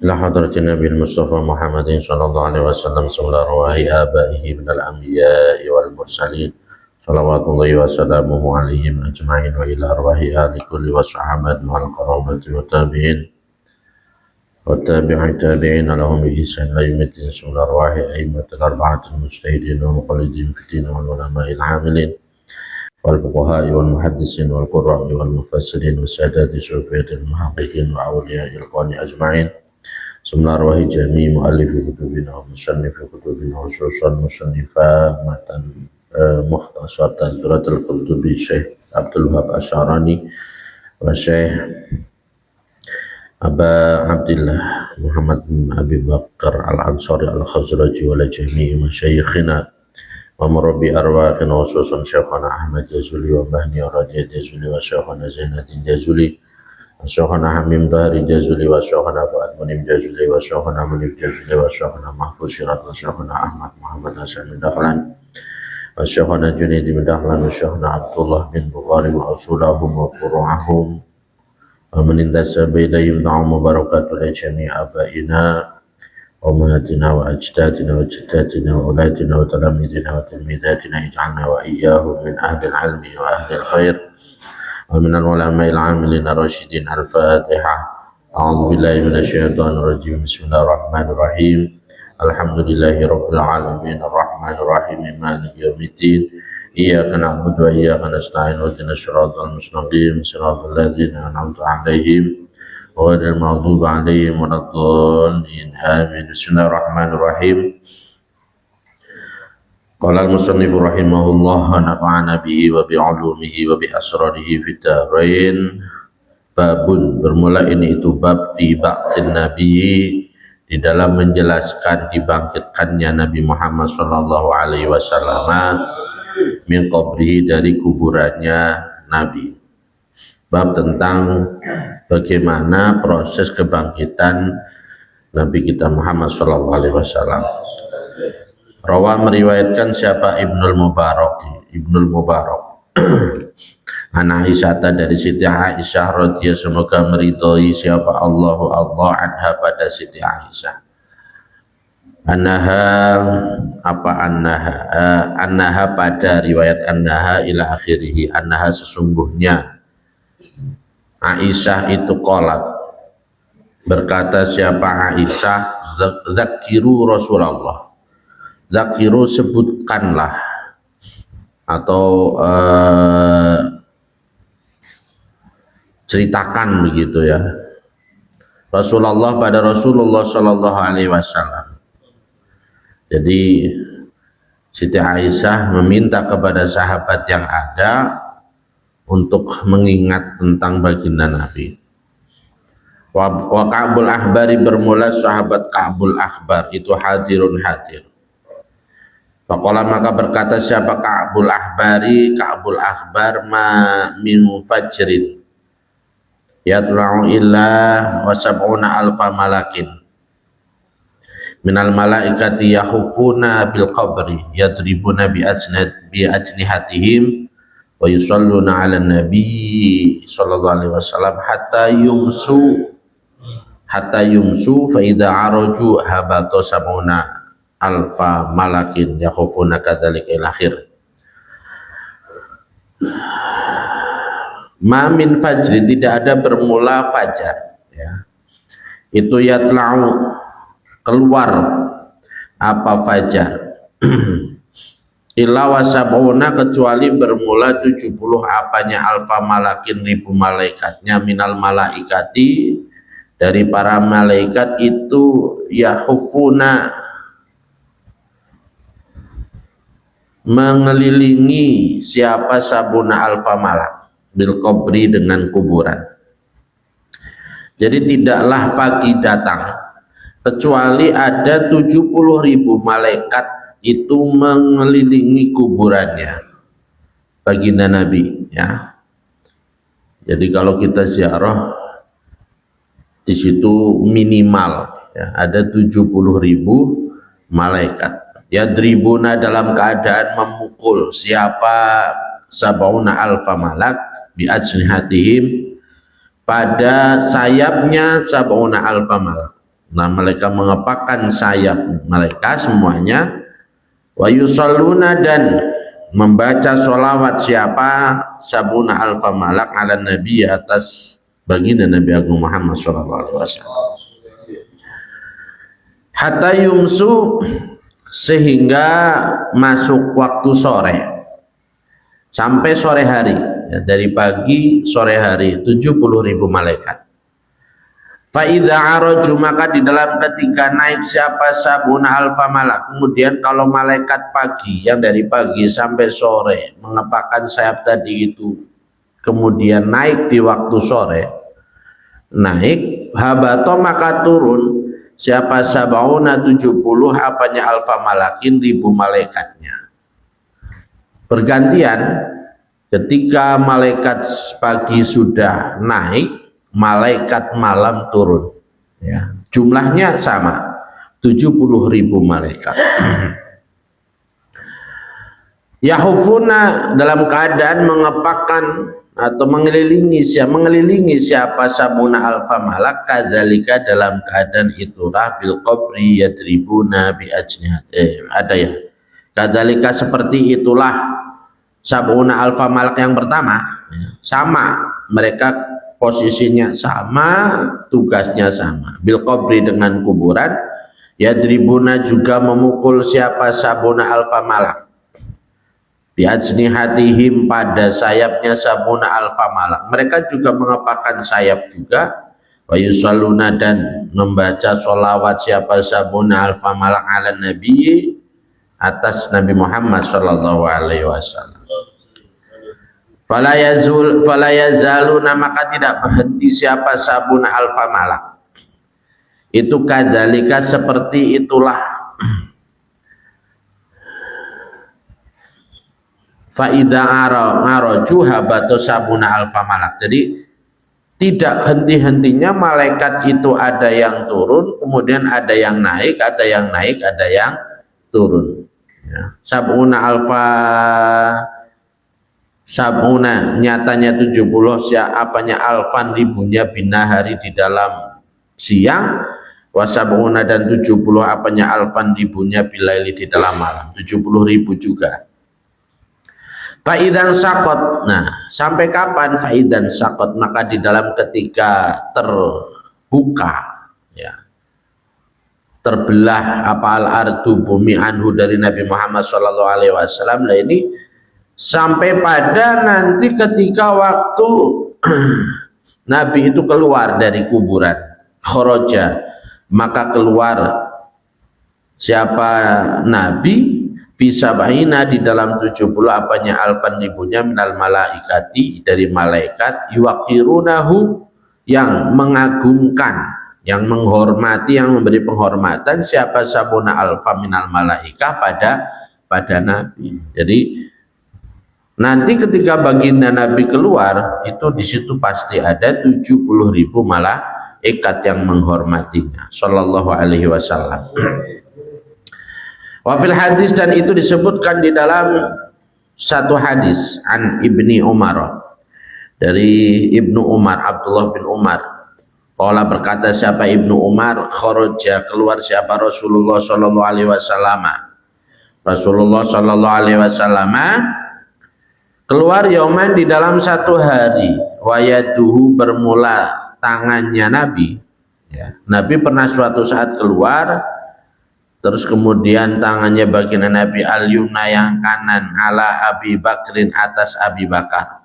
إلى حضرة النبي المصطفى محمد صلى الله عليه وسلم صلى أرواح آبائه من الأنبياء والمرسلين صلوات الله وسلامه عليهم أجمعين، وإلى أرواح آل كل وصحابة مع القرابة والتابعين والتابعين لهم بإحسان إلى يوم الدين، صلى أرواح أئمة الأربعة المجتهدين والمقلدين في الدين والعلماء العاملين والفقهاء والمحدثين والقراء والمفسرين والسادات الصوفية المحققين وأولياء القرآن أجمعين، ثم أرواح جميع مؤلف كتبنا ومصنف كتبنا، خصوصا مصنفا متن مختصر تذكرة القرطبي الشيخ عبد الوهاب الشعراني والشيخ أبا عبد الله محمد بن أبي بكر الأنصاري الخزرجي ولجميع مشايخنا ومربي أرواحنا، خصوصا شيخنا أحمد جازولي ومهني رجاء جازولي وشيخنا زين الدين جازولي وشيخنا حميم ظاهري جازولي وشيخنا فؤاد منيب جازولي وشيخنا منيب جازولي وشيخنا محفوظ شيرات وشيخنا أحمد محمد حسن بن دخلان وشيخنا جنيد بن دخلان وشيخنا عبد الله بن بخاري وأصولهم وفروعهم ومن انتسب إليهم دعوة مباركات لجميع آبائنا وأمهاتنا وأجدادنا وجداتنا وأولادنا وتلاميذنا وتلميذاتنا، اجعلنا وإياهم من أهل العلم وأهل الخير ومن العلماء العاملين الراشدين. الفاتحة. أعوذ بالله من الشيطان الرجيم. بسم الله الرحمن الرحيم. الحمد لله رب العالمين الرحمن الرحيم مالك يوم الدين، إياك نعبد وإياك نستعين، اهدنا الصراط المستقيم صراط الذين أنعمت عليهم غير المغضوب عليهم ولا الضالين آمين. بسم الله الرحمن الرحيم. قال المصنف رحمه الله ونفعنا به وبعلومه وبأسراره في الدارين. Babun, bermula ini itu bab fi ba'tsin nabi, di dalam menjelaskan dibangkitkannya Nabi Muhammad sallallahu alaihi wasallam min qabrihi, dari kuburannya Nabi. Bab tentang bagaimana proses kebangkitan Nabi kita Muhammad sallallahu alaihi wasallam. Rawa, meriwayatkan siapa Ibnul Mubarak An Aisyah, dari Siti Aisyah radhiyallahu, semoga meridhoi siapa Allah anha pada Siti Aisyah. Annaha pada riwayat annaha ila akhirih, annaha sesungguhnya Aisyah itu qalat, berkata siapa Aisyah, zakiru Rasulullah, zakiru sebutkanlah atau ceritakan begitu ya, Rasulullah pada Rasulullah sallallahu alaihi wasallam. Jadi Siti Aisyah meminta kepada sahabat yang ada untuk mengingat tentang baginda Nabi. Wa Ka'bul Ahbari, bermula sahabat Ka'bul Ahbar itu hadir. Faqala, maka berkata siapa Ka'bul Ahbari, Ka'bul Ahbar, ma min fajrin yatla'u illa wa sab'una alfa malakin minal malaikati yahufuna bil qabri yadribuna bi ajnihatihim wa yusalluna ala nabi sallallahu alaihi wasallam hatta yumsu fa idza araju habata sab'una alfa malakin yakhufuna kadzalika ila akhir. Ma min fajri, tidak ada bermula fajar ya. Itu yatla'u, keluar apa fajar illa wasabuna, kecuali bermula 70 apanya alfa malakin, ribu malaikatnya, minal malaikati, dari para malaikat itu, yahufuna, mengelilingi siapa sabuna alfa malak bil qabri, dengan kuburan. Jadi tidaklah pagi datang kecuali ada 70.000 malaikat itu mengelilingi kuburannya baginda Nabi ya. Jadi kalau kita ziarah di situ minimal ya, ada 70.000 malaikat. Yadribuna, dalam keadaan memukul siapa sab'una alfa malak bi ajnihatihim, pada sayapnya sab'una alfa malak. Nah, mereka mengepakkan sayap mereka semuanya, wa yusalluna, dan membaca sholawat siapa sab'una alfa malak ala nabi, atas baginda Nabi Agung Muhammad sallallahu alaihi wasallam. Hatta yumsu, sehingga masuk waktu sore sampai sore hari, ya, dari pagi sore hari 70.000 malaikat. Fa idza araju, maka di dalam ketika naik siapa sabuna alfa malak, kemudian kalau malaikat pagi yang dari pagi sampai sore mengepakkan sayap tadi itu kemudian naik di waktu sore, naik habato, maka turun siapa sabauna 70 apanya alfa malakin, ribu malaikatnya. Bergantian, ketika malaikat pagi sudah naik, malaikat malam turun, ya, jumlahnya sama 70.000 malaikat. Yahufuna, dalam keadaan mengepakkan atau mengelilingi siapa sabuna alfa malak, kadzalika, dalam keadaan itulah, bil qabri yadribuna bi ajnihat, ada ya, kadzalika, seperti itulah sabuna alfa malak yang pertama, sama, mereka posisinya sama, tugasnya sama, bil qabri, dengan kuburan, yadribuna, juga memukul siapa sabuna alfa malak, biajnihatihim, pada sayapnya sabuna alfa malak, mereka juga mengepakkan sayap juga, wa yusalluna, dan membaca sholawat siapa sabuna alfa malak ala nabi, atas Nabi Muhammad sallallahu alaihi wasallam. Fala yazaluna, maka tidak berhenti siapa sabuna alfa malak itu, kadzalika, seperti itulah, fa idza araju habatu sabuna alfa malak. Jadi tidak henti-hentinya malaikat itu, ada yang turun, kemudian ada yang naik, ada yang naik, ada yang turun, ya. Sabuna nyatanya 70, apanya alfan, ribunya, binahari, di dalam siang, wasabuna, dan 70 apanya alfan, ribunya, bilaili, di dalam malam, 70.000 juga. Faidan sakot, nah sampai kapan faidan sakot, maka di dalam ketika terbuka, ya, terbelah apa al-ardu, bumi, anhu, dari Nabi Muhammad sallallahu alaihi wasallam. Nah ini sampai pada nanti ketika waktu Nabi itu keluar dari kuburan, khoroja, maka keluar siapa Nabi, fisabahina, di dalam 70 apanya alfan, ribunya, minal malaikati, dari malaikat, yuwaqirunahu, yang mengagumkan, yang menghormati, yang memberi penghormatan siapa sabuna alfa minal malaikah, pada Nabi. Jadi nanti ketika baginda Nabi keluar, itu di situ pasti ada 70.000 malaikat yang menghormatinya sallallahu alaihi wasallam. Wa fil hadis, dan itu disebutkan di dalam satu hadis, an Ibni Umar, dari Ibnu Umar, Abdullah bin Umar. Qala, berkata siapa Ibnu Umar, kharaja, keluar siapa Rasulullah sallallahu alaihi wasallam. Rasulullah sallallahu alaihi wasallam keluar yauman, di dalam satu hari, wayaduhu, bermula tangannya Nabi, ya. Nabi pernah suatu saat keluar, terus kemudian tangannya baginda Nabi al-yumna, yang kanan, ala Abi Bakrin, atas Abi Bakar,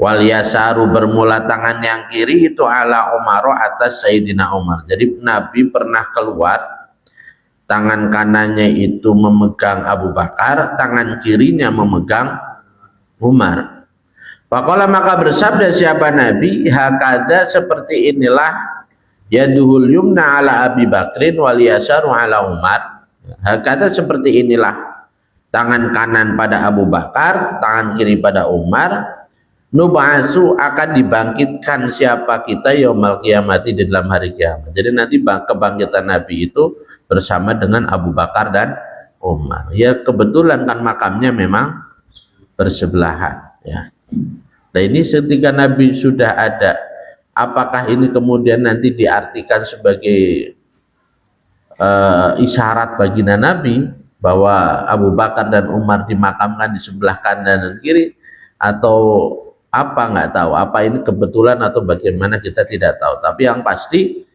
wal yasaru, bermula tangan yang kiri itu ala Umar, atas Sayyidina Umar. Jadi Nabi pernah keluar, tangan kanannya itu memegang Abu Bakar, tangan kirinya memegang Umar. Faqala, maka bersabda siapa Nabi, hakadha, seperti inilah, yaduhul yumna ala Abi Bakrin, wal yasaru ala Umar. Hakadha, seperti inilah tangan kanan pada Abu Bakar, tangan kiri pada Umar. Nub'asu, akan dibangkitkan siapa kita yaumal qiyamati, di dalam hari kiamat. Jadi nanti kebangkitan Nabi itu bersama dengan Abu Bakar dan Umar. Ya kebetulan kan makamnya memang bersebelahan, ya. Nah ini ketika Nabi sudah ada, apakah ini kemudian nanti diartikan sebagai isyarat baginda Nabi bahwa Abu Bakar dan Umar dimakamkan di sebelah kanan dan kiri, atau apa, nggak tahu. Apa ini kebetulan atau bagaimana, kita tidak tahu. Tapi yang pasti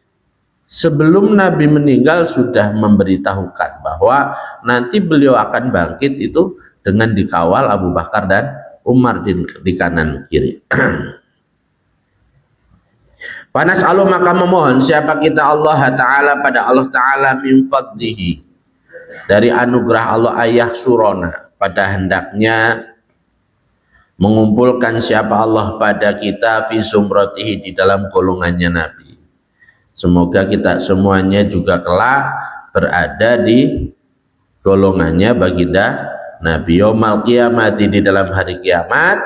sebelum Nabi meninggal sudah memberitahukan bahwa nanti beliau akan bangkit itu dengan dikawal Abu Bakar dan Umar di kanan kiri. Panas Allah, maka memohon siapa kita Allah Ta'ala pada Allah Ta'ala min fadlihi, dari anugerah Allah, ayah surona, pada hendaknya mengumpulkan siapa Allah pada kita fi sumratihi, di dalam golongannya Nabi. Semoga kita semuanya juga kelak berada di golongannya baginda Nabi yaumal qiyamati, di dalam hari kiamat,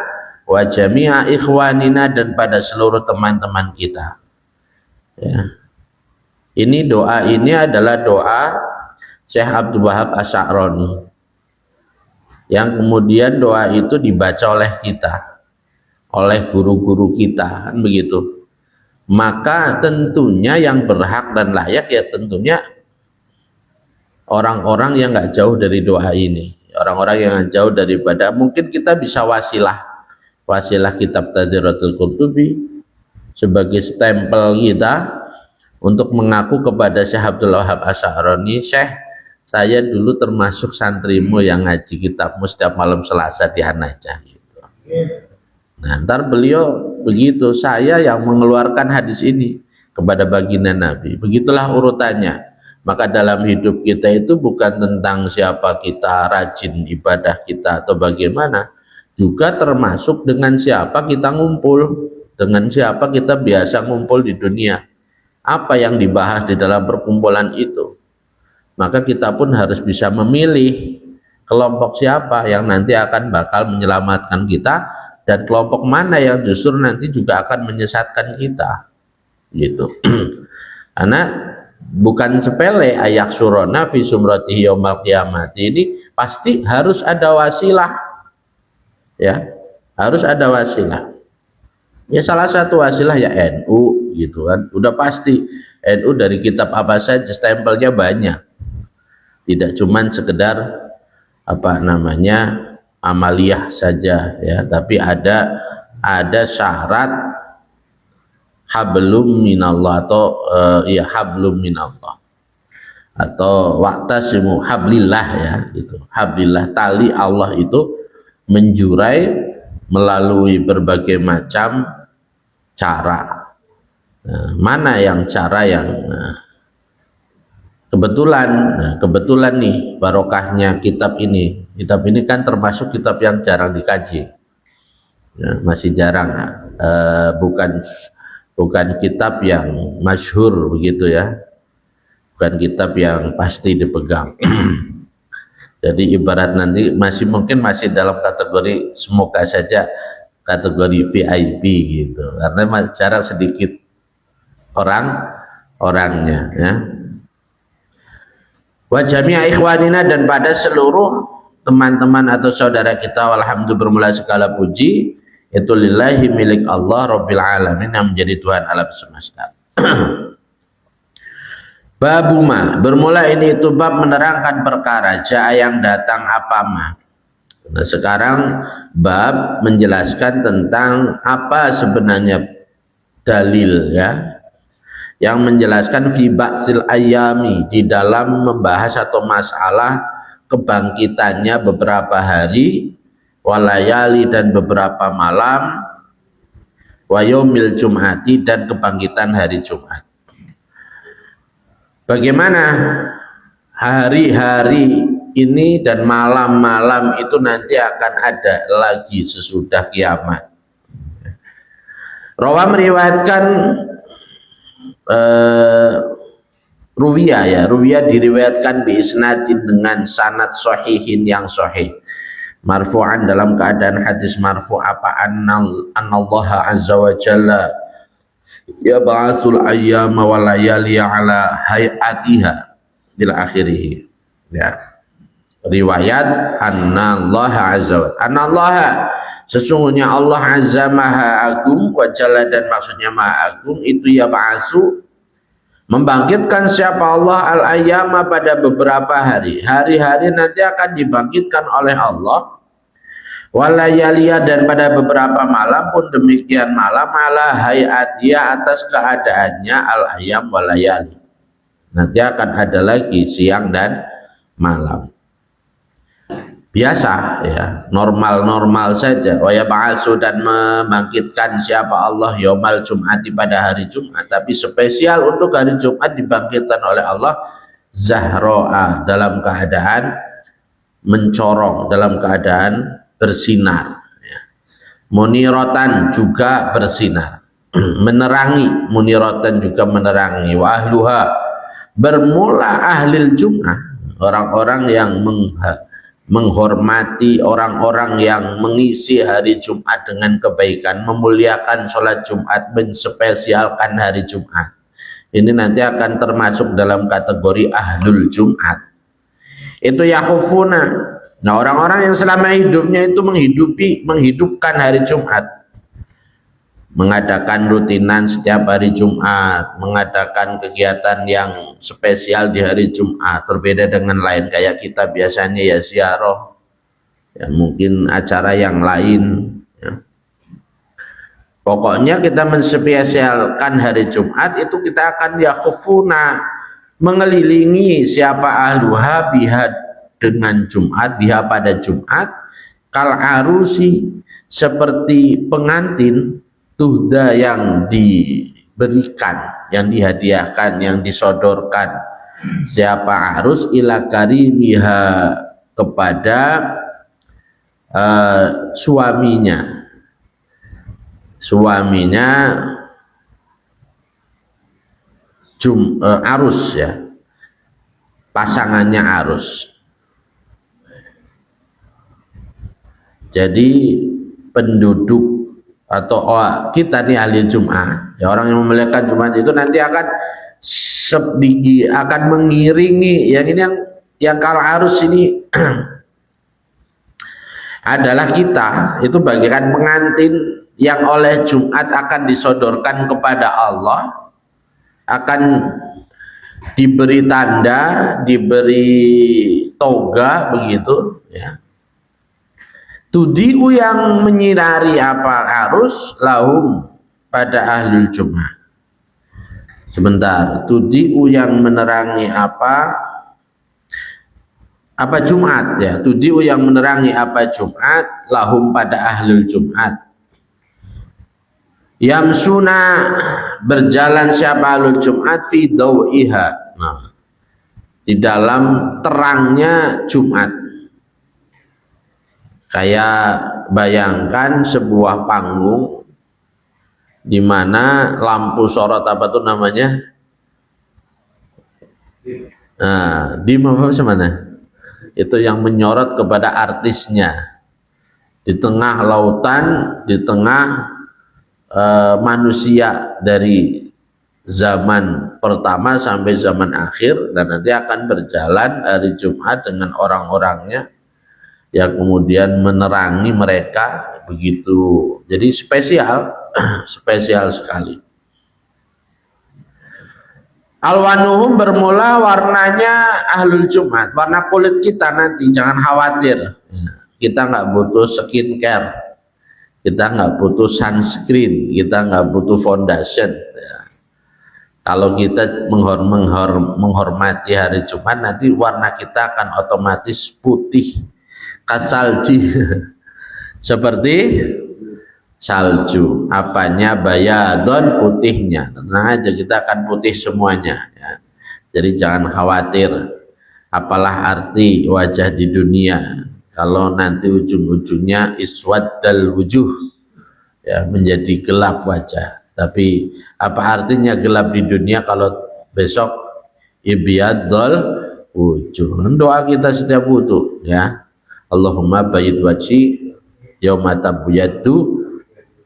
wa jami'a ikhwanina, dan pada seluruh teman-teman kita. Ya. Ini doa ini adalah doa Syekh Abdul Wahab Asy'arani, yang kemudian doa itu dibaca oleh kita, oleh guru-guru kita, kan begitu. Maka tentunya yang berhak dan layak ya tentunya orang-orang yang nggak jauh dari doa ini, orang-orang yang jauh daripada, mungkin kita bisa wasilah kitab Tadhiratul Qurtubi sebagai stempel kita untuk mengaku kepada Syekh Abdul Wahab Asy'arani, Syekh, saya dulu termasuk santrimu yang ngaji kitabmu setiap malam Selasa di Hanajah gitu. Nah, ntar beliau begitu, saya yang mengeluarkan hadis ini kepada baginda Nabi. Begitulah urutannya. Maka dalam hidup kita itu bukan tentang siapa kita, rajin ibadah kita atau bagaimana, juga termasuk dengan siapa kita ngumpul, dengan siapa kita biasa ngumpul di dunia, apa yang dibahas di dalam perkumpulan itu. Maka kita pun harus bisa memilih kelompok siapa yang nanti akan bakal menyelamatkan kita, dan kelompok mana yang justru nanti juga akan menyesatkan kita, gitu. Karena bukan sepele ayak surona fi sumratihi yaumal qiyamati, ini pasti harus ada wasilah. Ya, harus ada wasilah. Ya salah satu wasilah ya NU gitu kan. Udah pasti NU dari kitab apa saja stempelnya banyak. Tidak cuman sekedar apa namanya amaliyah saja ya, tapi ada syarat hablum minallah atau ya hablum minallah atau waqtasimu hablillah ya, itu hablillah, tali Allah itu menjurai melalui berbagai macam cara. Nah, mana yang cara yang kebetulan nih barokahnya kitab ini. Kitab ini kan termasuk kitab yang jarang dikaji. Ya, masih jarang, bukan kitab yang masyhur begitu ya. Bukan kitab yang pasti dipegang. Jadi ibarat nanti mungkin masih dalam kategori semoga saja kategori VIP gitu, karena masih jarang sedikit orangnya ya. Wa jami'a ikhwanina, dan pada seluruh teman-teman atau saudara kita, walhamdulillah bermula segala puji itu lillahi, milik Allah Rabbil Alamin, yang menjadi Tuhan alam semesta. Babuma, bermula ini itu bab menerangkan perkara jaa yang datang apa ma. Nah sekarang bab menjelaskan tentang apa sebenarnya dalil ya, yang menjelaskan fi ba'tsil ayami, di dalam membahas atau masalah kebangkitannya beberapa hari, walayali, dan beberapa malam, wa yaumil jum'ati, dan kebangkitan hari Jumat. Bagaimana hari-hari ini dan malam-malam itu nanti akan ada lagi sesudah kiamat. Rawa meriwayatkan Ruwiyah diriwayatkan bi isnadin, dengan sanad sahihin yang sahih, marfu'an, dalam keadaan hadis marfu', apa anallaha azza wa jalla ya ba'asul ayyama wa layali ala hayatiha ila akhirih ya. Riwayat anallaha azza wa anallaha, Sesungguhnya Allah Azza Maha Agung wa Jalla, dan maksudnya Maha Agung itu ya ba'asu, membangkitkan siapa Allah al-ayyama pada beberapa hari. Hari-hari nanti akan dibangkitkan oleh Allah. Walayaliya, dan pada beberapa malam pun demikian malam, ala hayatiyah, atas keadaannya al-ayyam walayali. Nanti akan ada lagi siang dan malam. Biasa ya, normal-normal saja. Wa yab'atsu, dan membangkitkan siapa Allah yaumal jum'ati, pada hari Jumat. Tapi spesial untuk hari Jumat dibangkitkan oleh Allah zahro'a, dalam keadaan mencorong, dalam keadaan bersinar ya. Munirotan, juga bersinar, menerangi. Munirotan, juga menerangi. Wa ahluha, bermula ahlil Jum'ah, orang-orang yang menghormati, orang-orang yang mengisi hari Jumat dengan kebaikan, memuliakan sholat Jumat, menspesialkan hari Jumat. Ini nanti akan termasuk dalam kategori ahlul Jumat. Itu yakhufuna. Nah, orang-orang yang selama hidupnya itu menghidupkan hari Jumat, mengadakan rutinan setiap hari Jumat, mengadakan kegiatan yang spesial di hari Jumat, berbeda dengan lain. Kayak kita biasanya ya ziarah, ya mungkin acara yang lain ya. Pokoknya kita menspesialkan hari Jumat itu, kita akan yakhufuna, mengelilingi siapa ahluha biha, dengan Jumat, biha, pada Jumat, kal arusi, seperti pengantin, tuhda, yang diberikan, yang dihadiahkan, yang disodorkan siapa arus ila karimiha, kepada suaminya arus ya, pasangannya arus. Jadi penduduk atau kita nih ahli Jum'ah, ya orang yang memuliakan Jumat itu nanti akan mengiringi yang ini, yang kalau arus ini adalah kita, itu bagikan pengantin yang oleh Jumat akan disodorkan kepada Allah, akan diberi tanda, diberi toga begitu ya. Tudiu, yang menyinari apa arus, lahum, pada ahlul Jumat. Sebentar, tudiu, yang menerangi apa Jumat ya, tudiu, yang menerangi apa Jumat, lahum, pada ahlul Jumat. Yamsuna, berjalan siapa ahlul Jumat, fi dawiha, nah, di dalam terangnya Jumat. Kayak bayangkan sebuah panggung di mana lampu sorot apa tuh namanya? Nah, di mana? Itu yang menyorot kepada artisnya. Di tengah lautan, di tengah manusia dari zaman pertama sampai zaman akhir, dan nanti akan berjalan hari Jumat dengan orang-orangnya yang kemudian menerangi mereka begitu. Jadi spesial spesial sekali. Alwanuhum, bermula warnanya ahlul Jumat, warna kulit kita nanti, jangan khawatir. Kita nggak butuh skincare, kita nggak butuh sunscreen, kita nggak butuh foundation ya. Kalau kita menghormati hari Jumat, nanti warna kita akan otomatis putih kasalji, seperti salju. Apanya? Bayadon, putihnya. Tenang aja, kita akan putih semuanya ya. Jadi jangan khawatir. Apalah arti wajah di dunia kalau nanti ujung-ujungnya iswaddal wujuh ya, menjadi gelap wajah. Tapi apa artinya gelap di dunia kalau besok ibyadul wujuh? Doa kita setiap butuh ya. Allahumma bayyid wajhi yauma tabyaddu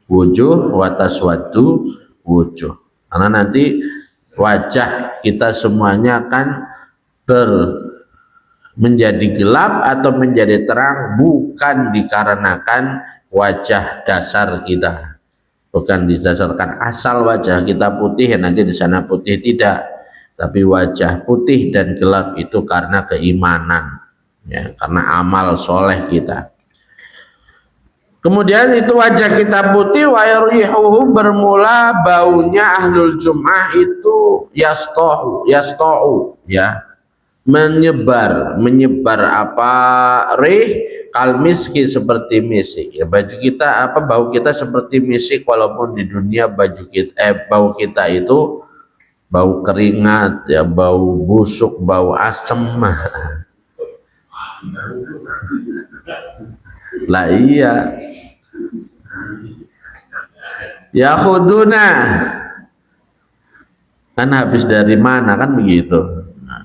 wujuh wa taswaddu wujuh. Karena nanti wajah kita semuanya akan menjadi gelap atau menjadi terang, bukan dikarenakan wajah dasar kita, bukan didasarkan asal wajah kita putih nanti di sana putih, tidak, tapi wajah putih dan gelap itu karena keimanan, ya, karena amal soleh kita. Kemudian itu wajah kita putih, wa yarihuhu, bermula baunya ahlul jum'ah itu yastohu ya, menyebar apa, rih kalmiski, seperti misik, ya, baju kita apa, bau kita seperti misik, walaupun di dunia bau kita itu bau keringat, ya, bau busuk, bau asem. Lah iya, ya khuduna kan habis dari mana kan begitu.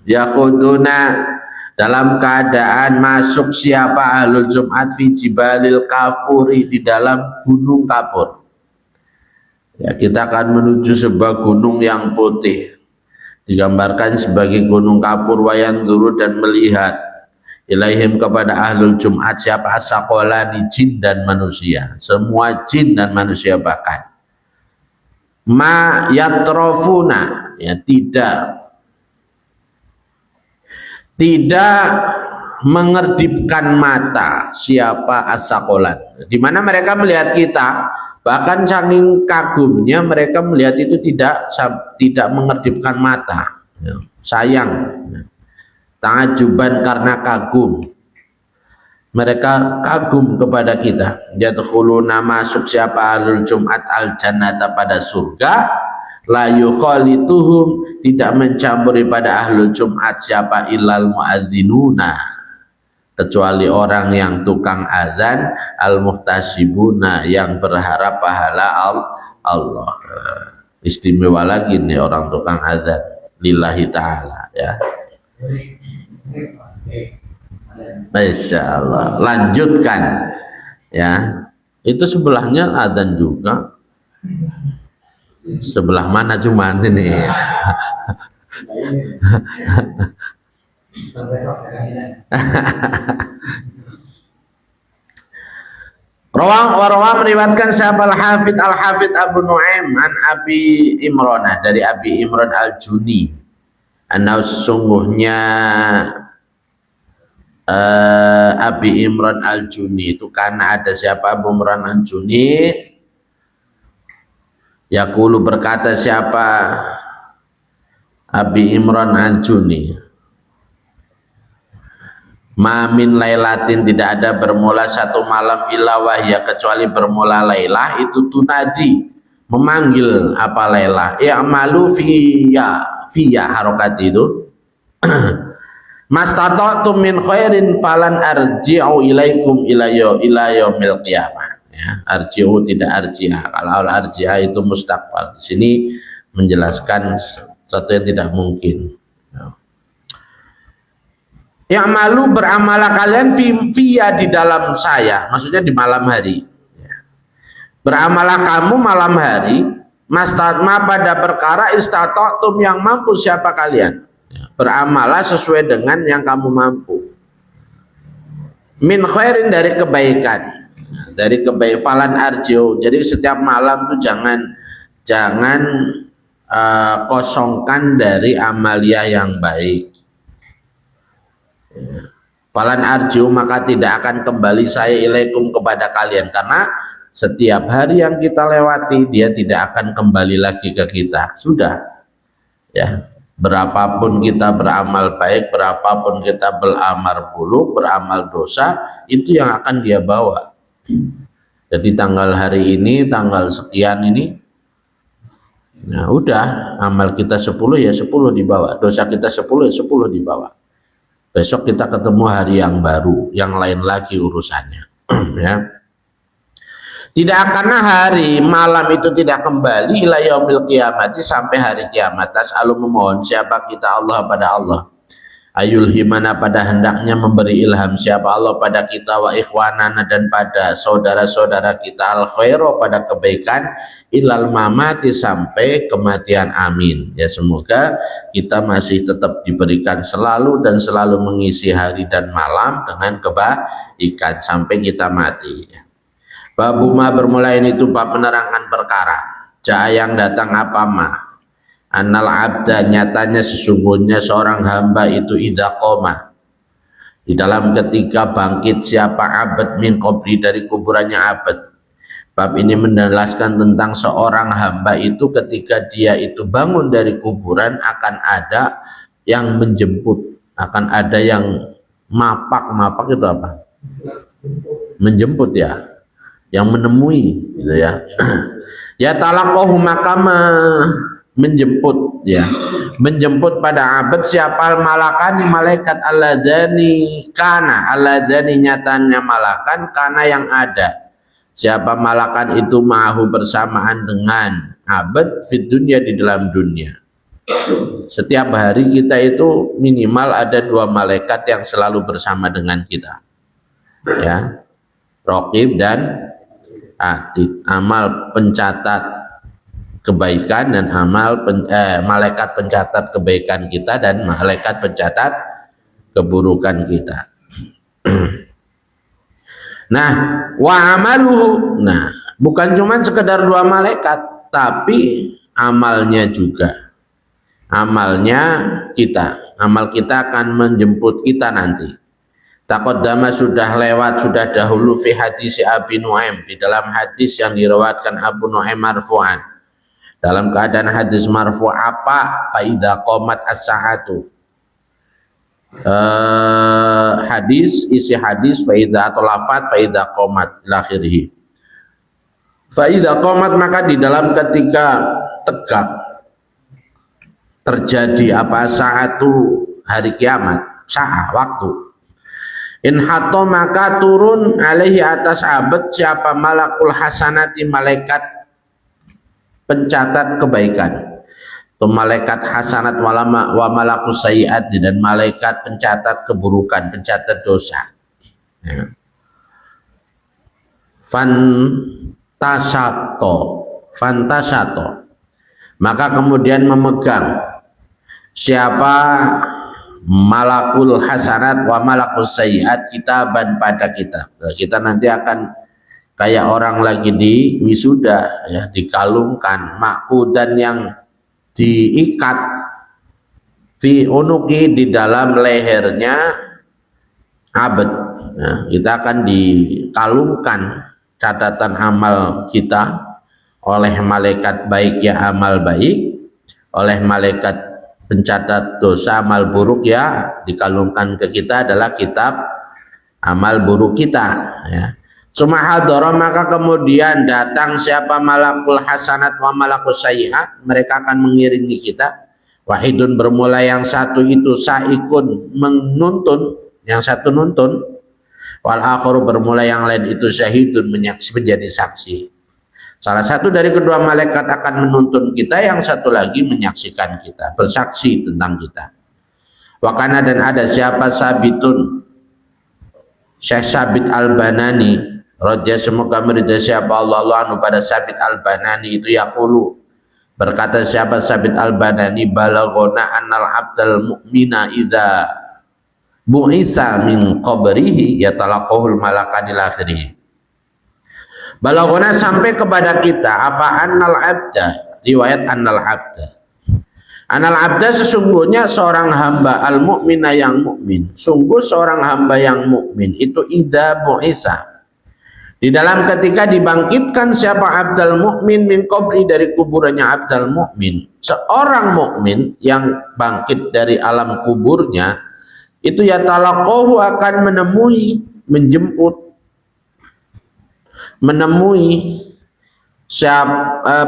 Ya khuduna, dalam keadaan masuk siapa ahlul Jum'at fi jibalil kafuri, di dalam gunung kapur. Ya, kita akan menuju sebuah gunung yang putih, digambarkan sebagai gunung kapur, wayan guru, dan melihat ilaihim, kepada ahlul Jum'at siapa as-saqalani, jin dan manusia, semua jin dan manusia, bahkan ma yatrofuna, ya, tidak mengerdipkan mata siapa as-saqalan, di mana mereka melihat kita, bahkan saking kagumnya mereka melihat itu tidak mengerdipkan mata, ya, sayang, ya. Ta'ajuban, karena kagum, mereka kagum kepada kita. Yadkhuluna, masuk siapa ahlul Jum'at al-jannata, pada surga, la yukhalituhum, tidak mencampuri pada ahlul Jum'at siapa illal muadzinuna, kecuali orang yang tukang azan, al-muhtasibuna, yang berharap pahala Allah. Istimewa lagi nih orang tukang azan lillahi ta'ala, ya. Masya Allah, lanjutkan, ya. Itu sebelahnya adzan juga. Sebelah mana cuman ini? Rawa meriwayatkan sahabat al-Hafidh Abu Nu'aim an Abi Imran, dari Abi Imran al-Juni, anna sesungguhnya Abi Imran al-Juni itu, karena ada siapa Abu Imran al-Juni, yaqulu, berkata siapa Abi Imran al-Juni, ma min lailatin, tidak ada bermula satu malam, illa wahya, kecuali bermula lailah itu tunadi, memanggil apa lailah, i'malu fiya harokat itu mastata'tum min khairin falan arji'u ilaikum ila yaumil qiyamah, ya. Arji'u tidak arji'ah, kalau arji'ah itu mustaqbal, di sini menjelaskan sesuatu yang tidak mungkin. I'malu, beramalah kalian fiya, di dalam saya, maksudnya di malam hari, ya. Beramalah kamu malam hari, mastatma, pada perkara istata'tum, yang mampu siapa kalian, ya. Beramalah sesuai dengan yang kamu mampu, min khairin, dari kebaikan, dari kebaikan, falan arji'u, jadi setiap malam tuh jangan kosongkan dari amalia yang baik. Falan arji'u, maka tidak akan kembali saya ilaikum, kepada kalian, karena setiap hari yang kita lewati dia tidak akan kembali lagi ke kita, sudah, ya. Berapapun kita beramal baik, berapapun kita beramar buruk, beramal dosa, itu yang akan dia bawa. Jadi tanggal hari ini, tanggal sekian ini, nah udah, amal kita 10 ya 10 dibawa, dosa kita 10 ya 10 dibawa. Besok kita ketemu hari yang baru, yang lain lagi urusannya. Ya. Tidak akan hari malam itu tidak kembali ila yaumil qiyamati, sampai hari kiamat. Tas'alu, memohon siapa kita Allah pada Allah, ayul himana, pada hendaknya memberi ilham siapa Allah pada kita, wa ikhwanana, dan pada saudara-saudara kita, al khairu, pada kebaikan, ilal mamati, sampai kematian, amin. Ya, semoga kita masih tetap diberikan selalu dan selalu mengisi hari dan malam dengan kebaikan sampai kita mati. Babu ma bermula ini itu bab menerangkan perkara. Jaa yang datang apa ma. Annal abda nyatanya sesungguhnya seorang hamba itu idza qoma. Di dalam ketika bangkit siapa abad min qabri dari kuburannya abad. Bab ini menjelaskan tentang seorang hamba itu ketika dia itu bangun dari kuburan akan ada yang menjemput, akan ada yang mapak itu apa? Menjemput ya, yang menemui gitu ya. Ya talaqahu makama menjemput ya, menjemput pada abad siapa malakani malaikat alladzani kana alladzani nyatanya malakan kana yang ada. Siapa malakan itu ma'ahu bersamaan dengan abad fit dunia di dalam dunia. Setiap hari kita itu minimal ada 2 malaikat yang selalu bersama dengan kita. Ya. Raqib dan atid. Amal pencatat kebaikan dan malaikat pencatat kebaikan kita dan malaikat pencatat keburukan kita. Nah, wa amaluhu. Nah, bukan cuma sekedar 2 malaikat, tapi amalnya juga. Amalnya kita. Amal kita akan menjemput kita nanti. Taqaddama sudah lewat, sudah dahulu fi hadis Abi Nuaim, di dalam hadis yang diriwayatkan Abu Nuaim marfu'an. Dalam keadaan hadis marfu' apa? Fa idza qamat as-sa'atu. Isi hadis faida atau lafaz faida qomat lakhirih. Faida qomat maka di dalam ketika tegak terjadi apa saatu hari kiamat, saat waktu. In hato maka turun alaihi atas abad siapa malakul hasanati malaikat pencatat kebaikan. Malaikat hasanat wa malakus sayyiat dan malaikat pencatat keburukan, pencatat dosa. Ya. Fantasato. Maka kemudian memegang siapa malakul hasanat wa malakus sayyiat kitaban pada kitab. Kita nanti akan kayak orang lagi di wisuda ya, dikalungkan makudan yang diikat fi unuki di dalam lehernya abad. Nah, kita akan dikalungkan catatan amal kita oleh malaikat baik ya amal baik, oleh malaikat pencatat dosa amal buruk ya dikalungkan ke kita adalah kitab amal buruk kita ya. Sumahadoro maka kemudian datang siapa malakul hasanat wa malakus sayyiat, mereka akan mengiringi kita. Wahidun bermula yang satu itu saikun menuntun, yang satu nuntun. Wal akharu bermula yang lain itu syahidun menjadi saksi. Salah satu dari kedua malaikat akan menuntun kita, yang satu lagi menyaksikan kita, bersaksi tentang kita. Wakana dan ada siapa Sabitun Syekh Sabit Al-Banani Raja semoga meridai siapa Allah anu pada Sabit Al-Banani itu yaqulu berkata siapa Sabit Al-Banani balagona annal abdal mu'mina idza bu'itsa min qabrihi yatalaqahul malakanil akhirih. Balagona sampai kepada kita apa annal abda, riwayat annal abda. Annal abda sesungguhnya seorang hamba al-mu'mina yang mukmin. Sungguh seorang hamba yang mukmin itu idza bu'itsa. Di dalam ketika dibangkitkan siapa abdal mukmin min qabri dari kuburannya abdal mukmin, seorang mukmin yang bangkit dari alam kuburnya itu ya talaqahu akan menemui, menjemput, menemui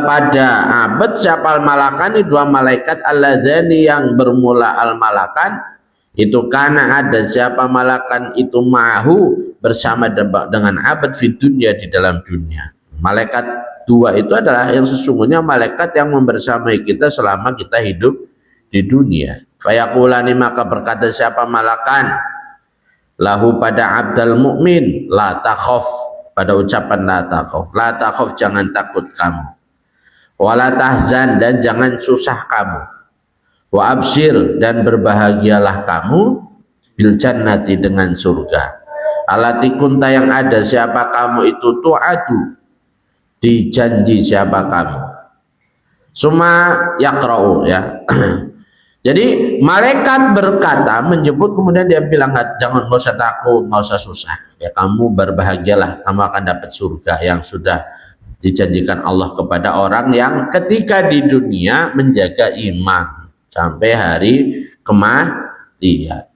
pada abad siapa al-malakani 2 malaikat alladzani yang bermula al-malakan itu karena ada siapa malakan itu ma'hu bersama dengan abad fi dunia di dalam dunia. Malaikat 2 itu adalah yang sesungguhnya malaikat yang membersamai kita selama kita hidup di dunia. Fayaqulani maka berkata siapa malakan lahu pada abdal mukmin la takhaf, pada ucapan la takhaf jangan takut kamu, wala tahzan dan jangan susah kamu, wa absyir dan berbahagialah kamu bil jannati dengan surga. Alati kunta yang ada siapa kamu itu tu'adu, dijanji siapa kamu. Suma yakra'u ya. Jadi malaikat berkata, menyebut, kemudian dia bilang, jangan, nggak usah takut, nggak usah susah. Ya kamu berbahagialah, kamu akan dapat surga yang sudah dijanjikan Allah kepada orang yang ketika di dunia menjaga iman sampai hari kematian.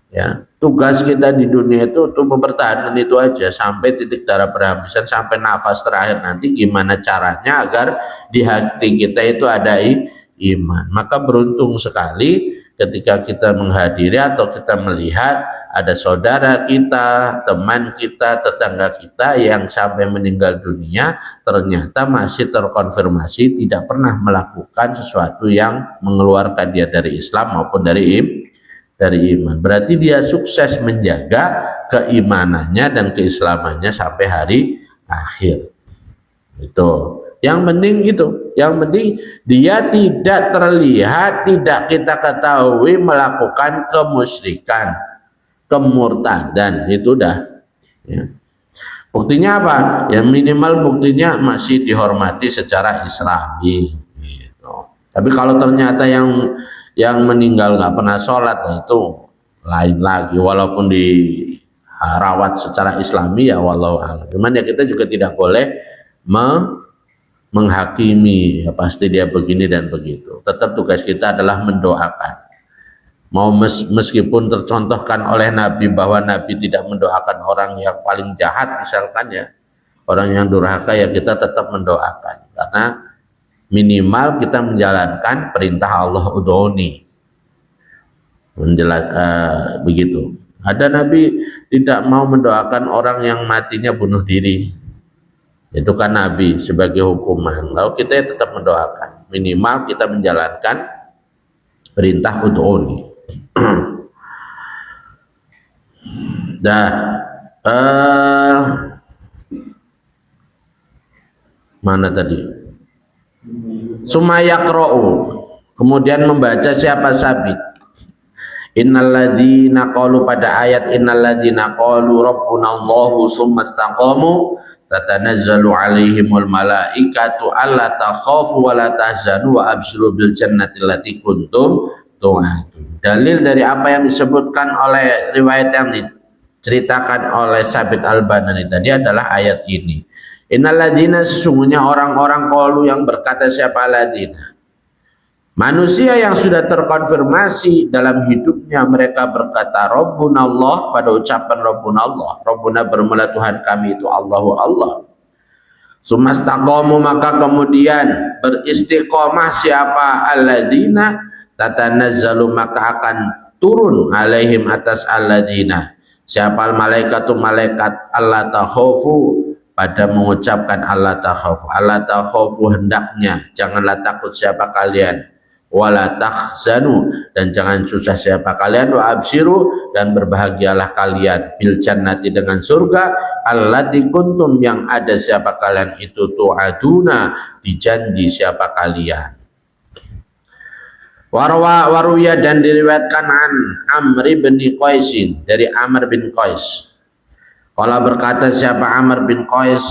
Ya, tugas kita di dunia itu untuk mempertahankan itu aja sampai titik darah berhabisan, sampai nafas terakhir nanti. Gimana caranya agar di hati kita itu ada iman. Maka beruntung sekali ketika kita menghadiri atau kita melihat ada saudara kita, teman kita, tetangga kita yang sampai meninggal dunia ternyata masih terkonfirmasi tidak pernah melakukan sesuatu yang mengeluarkan dia dari Islam maupun dari iman. Berarti dia sukses menjaga keimanannya dan keislamannya sampai hari akhir. Itu yang penting gitu. Yang penting dia tidak terlihat, tidak kita ketahui melakukan kemusyrikan, kemurtadan, itu dah. Ya. Buktinya apa? Ya minimal buktinya masih dihormati secara Islami. Gitu. Tapi kalau ternyata yang meninggal nggak pernah sholat, nah itu lain lagi. Walaupun dirawat secara Islami ya wallahu a'lam. Cuman ya kita juga tidak boleh menghakimi, ya pasti dia begini dan begitu. Tetap tugas kita adalah mendoakan. Mau meskipun tercontohkan oleh Nabi bahwa Nabi tidak mendoakan orang yang paling jahat misalkan ya, orang yang durhaka, ya kita tetap mendoakan. Karena minimal kita menjalankan perintah Allah udhoni. Begitu. Ada Nabi tidak mau mendoakan orang yang matinya bunuh diri. Itu kan Nabi sebagai hukuman. Lalu kita tetap mendoakan. Minimal kita menjalankan perintah udhoni. Mana tadi? Sumayaqra'u, kemudian membaca siapa Sabit. Innalladzina qalu, pada ayat innalladzina qalu rabbunallahu summa istaqamu tatanazzalu alaihimul malaikatu alla takhafu wa la tahzanu wa abshiru bil jannati allati kuntum tu'adun. Dalil dari apa yang disebutkan oleh riwayat yang diceritakan oleh Sabit Al-Banani tadi adalah ayat ini. Innalladzina, sesungguhnya orang-orang qalu yang berkata siapa alladzina, manusia yang sudah terkonfirmasi dalam hidupnya mereka berkata Rabbunallah, pada ucapan Rabbunallah. Rabbuna bermula Tuhan kami itu Allahu Allah. Sumastaqamu, maka kemudian beristiqomah siapa alladzina, tatanazzalu, maka akan turun alaihim atas alladzina siapa malaikatu, malaikat Allah takhafu, pada mengucapkan Allah takhafu. Allah takhafu, hendaknya janganlah takut siapa kalian, wala tahzanu, dan jangan susah siapa kalian, wa abshiru, dan berbahagialah kalian, bil jannati, dengan surga, allati kuntum, yang ada siapa kalian itu tu'aduna, dijanji siapa kalian. Waruya, dan diriwayatkan an Amr bin Qaisin, dari Amr bin Qais. Kalau berkata siapa Amr bin Qais,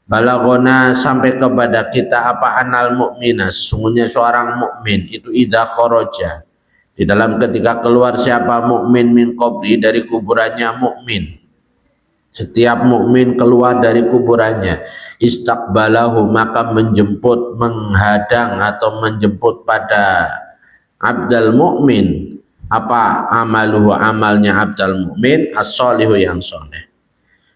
balagona, sampai kepada kita apa anal mukmina, sesungguhnya seorang mukmin itu idza kharaja, di dalam ketika keluar siapa mukmin min qabri, dari kuburannya mukmin. Setiap mukmin keluar dari kuburannya, istaqbalahu, maka menjemput, menghadang atau menjemput pada abdal mukmin apa amaluhu, amalnya abdal mukmin, as-solihu, yang soleh.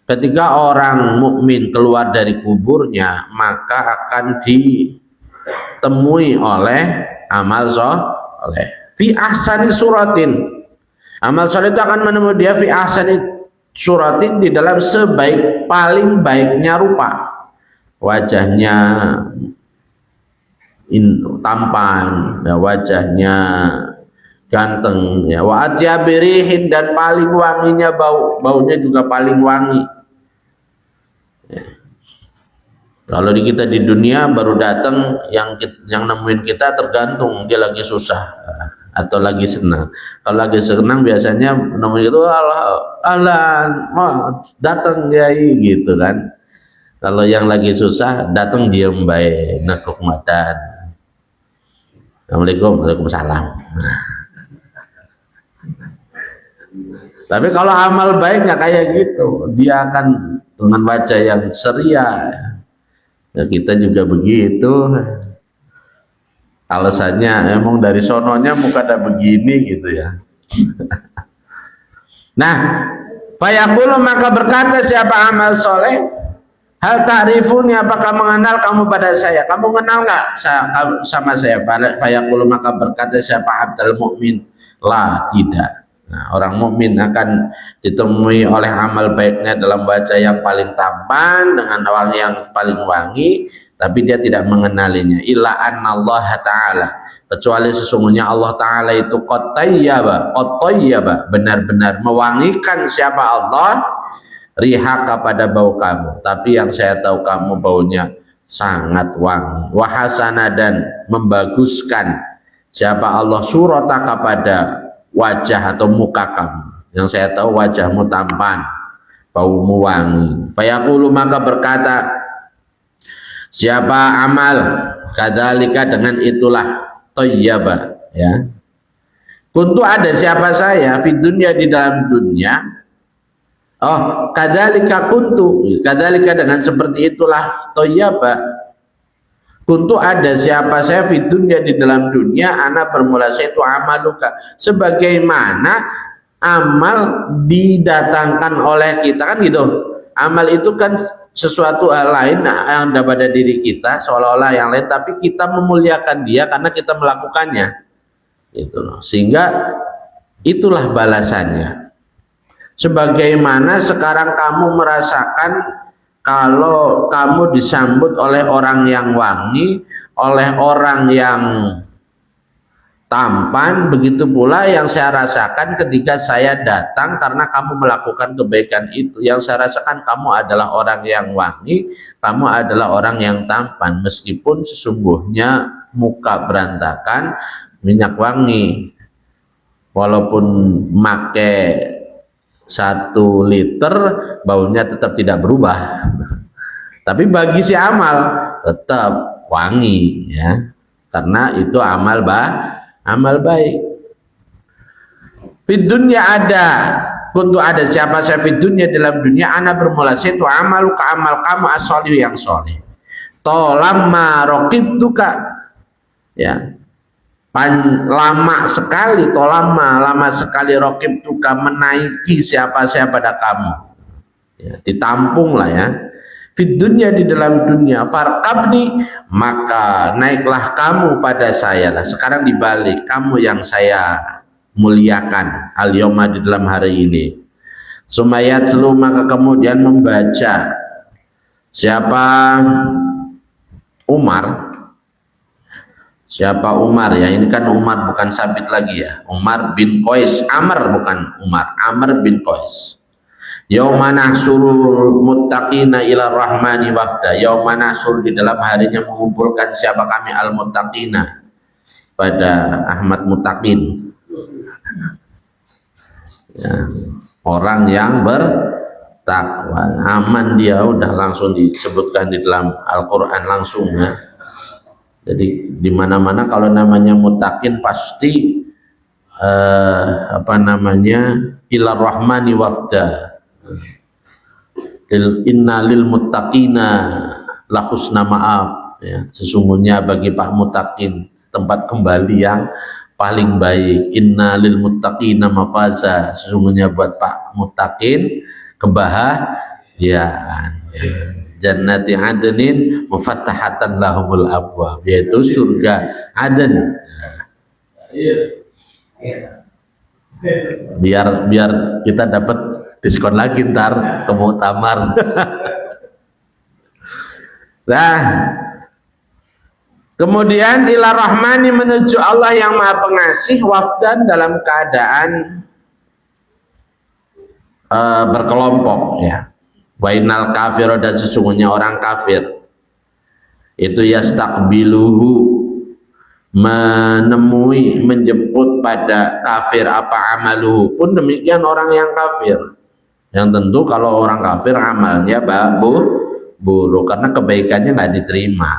Ketika orang mukmin keluar dari kuburnya, maka akan ditemui oleh amal soleh. Fi ahsani suratin, amal soleh itu akan menemui dia fi ahsani suratin, di dalam sebaik, paling baiknya rupa. Wajahnya tampan, ya, wajahnya ganteng, ya, wa atyabirihin, dan paling wanginya baunya juga paling wangi. Ya. Kalau kita di dunia baru datang, yang nemuin kita tergantung dia lagi susah. atau lagi senang. Kalau lagi senang biasanya namanya itu datang Kiai gitu kan. Kalau yang lagi susah datang diem baik, nekuk madan. Assalamualaikum, waalaikumsalam. Tapi kalau amal baik nggak kayak gitu, dia akan dengan wajah yang ceria. Ya, kita juga begitu. Alasannya emang dari sononya muka ada begini gitu ya. Nah, fayaqulu maka berkata siapa amal soleh, hal ta'rifuni apakah mengenal kamu pada saya? Kamu kenal nggak sama saya? Fayaqulu maka berkata siapa abdal mukmin, la tidak. Nah, orang mukmin akan ditemui oleh amal baiknya dalam wajah yang paling tampan dengan wangi yang paling wangi, tapi dia tidak mengenalinya. Illa annallaha ta'ala, kecuali sesungguhnya Allah Ta'ala itu qad tayyaba, benar-benar mewangikan siapa Allah rihaka pada bau kamu. Tapi yang saya tahu kamu baunya sangat wangi. Wahasana, dan membaguskan siapa Allah surataka pada wajah atau muka kamu. Yang saya tahu wajahmu tampan, baumu wangi. Fayaqulu maka berkata siapa amal kadzalika dengan itulah thayyaba ya. Kuntu ada siapa saya fi dunya di dalam dunia. Oh, kadzalika kuntu, kadzalika dengan seperti itulah thayyaba. Kuntu ada siapa saya fi dunya di dalam dunia, ana bermula itu amaluka, sebagaimana amal didatangkan oleh kita kan gitu. Amal itu kan sesuatu hal lain yang ada pada diri kita seolah-olah yang lain, tapi kita memuliakan dia karena kita melakukannya gitu loh. Sehingga itulah balasannya. Sebagaimana sekarang kamu merasakan kalau kamu disambut oleh orang yang wangi, oleh orang yang tampan, begitu pula yang saya rasakan ketika saya datang karena kamu melakukan kebaikan itu. Yang saya rasakan kamu adalah orang yang wangi, kamu adalah orang yang tampan, meskipun sesungguhnya muka berantakan, minyak wangi. Walaupun make 1 liter, baunya tetap tidak berubah. Tapi bagi si amal tetap wangi ya, karena itu amal baik. Fid dunya ada, kuntu ada siapa saya fid dunya dalam dunia, ana bermula itu amalu ka amal kamu as-sholih yang soleh. Tolamma raqibtuka ya. Lama sekali lama sekali raqibtuka menaiki siapa saya pada kamu ya, ditampung lah ya. Fid dunya di dalam dunia, farqabni maka naiklah kamu pada saya lah. Sekarang dibalik, kamu yang saya muliakan al yoma di dalam hari ini. Sumayatlu maka kemudian membaca siapa Umar. Siapa Umar ya? Ini kan Umar bukan Sabit lagi ya. Umar bin Qais, Amr bukan Umar, Amr bin Qais. Yauma nahsurul muttaqina ila rahmani wafda. Yauma nahsur di dalam harinya mengumpulkan siapa kami al muttaqina pada Ahmad Muttaqin. Ya, orang yang bertakwa, aman dia, udah langsung disebutkan di dalam Al-Qur'an langsung ya. Jadi di mana-mana kalau namanya muttaqin pasti ila rahmani wafda. Inna lil muttaqina la husna ma'ab ya. Sesungguhnya bagi Pak Muttaqin tempat kembali yang paling baik. Inna lil muttaqina mafaza, sesungguhnya buat Pak Muttaqin kebahagiaan. Jannati adnin mufattahatan lahumul abwab, yaitu surga Aden. Biar kita dapat diskon lagi ntar ke muktamar. Nah, kemudian ila rahmani menuju Allah yang maha pengasih, wafdan dalam keadaan berkelompok ya. Wa innal kafir, dan sesungguhnya orang kafir itu yastaqbiluhu menjemput pada kafir apa amaluhu, pun demikian orang yang kafir. Yang tentu kalau orang kafir amalnya buruk karena kebaikannya nggak diterima.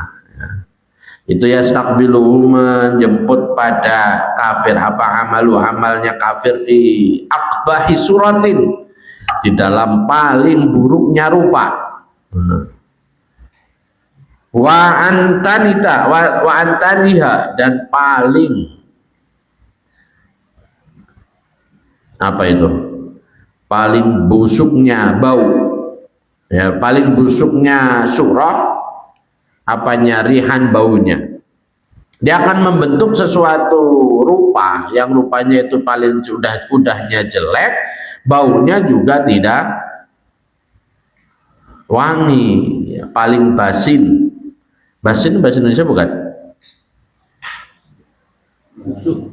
Itu ya stakbiluhu, menjemput pada kafir apa amalu, amalnya kafir, fi akbahi suratin, di dalam paling buruknya rupa. Wa antanita wa antaniha, dan paling apa itu, paling busuknya bau, ya, paling busuknya surah apanya, rihan, baunya. Dia akan membentuk sesuatu rupa yang rupanya itu paling udahnya jelek, baunya juga tidak wangi, ya, paling basin. Basin bahasa Indonesia bukan? Busuk.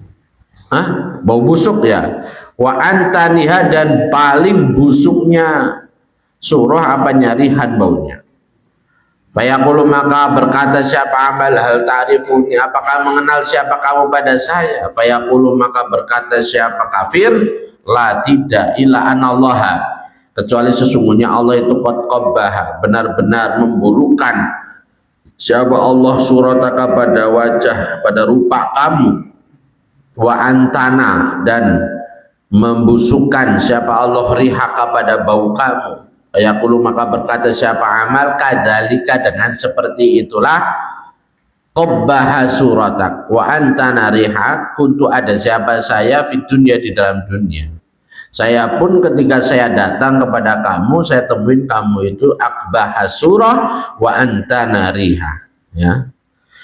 Hah? Bau busuk ya. Wa antaniha, dan paling busuknya surah apanya, rihan, baunya. Fayaqulu, maka berkata siapa amal, hal ta'rifuni, apakah mengenal siapa kamu pada saya? Fayaqulu, maka berkata siapa kafir, la, tidak, illa anallaha, kecuali sesungguhnya Allah itu qad qabbaha, benar-benar memburukan siapa Allah surataka, pada wajah, pada rupa kamu, wa antana, dan membusukkan siapa Allah rihaka, pada bau kamu. Yaqulu, maka berkata siapa amal, kadzalika, dengan seperti itulah, qabbaha suratak wa antana riha, kuntu, ada siapa saya, di dunia, di dalam dunia. Saya pun ketika saya datang kepada kamu, saya temuin kamu itu akbaha surah wa antana riha, ya.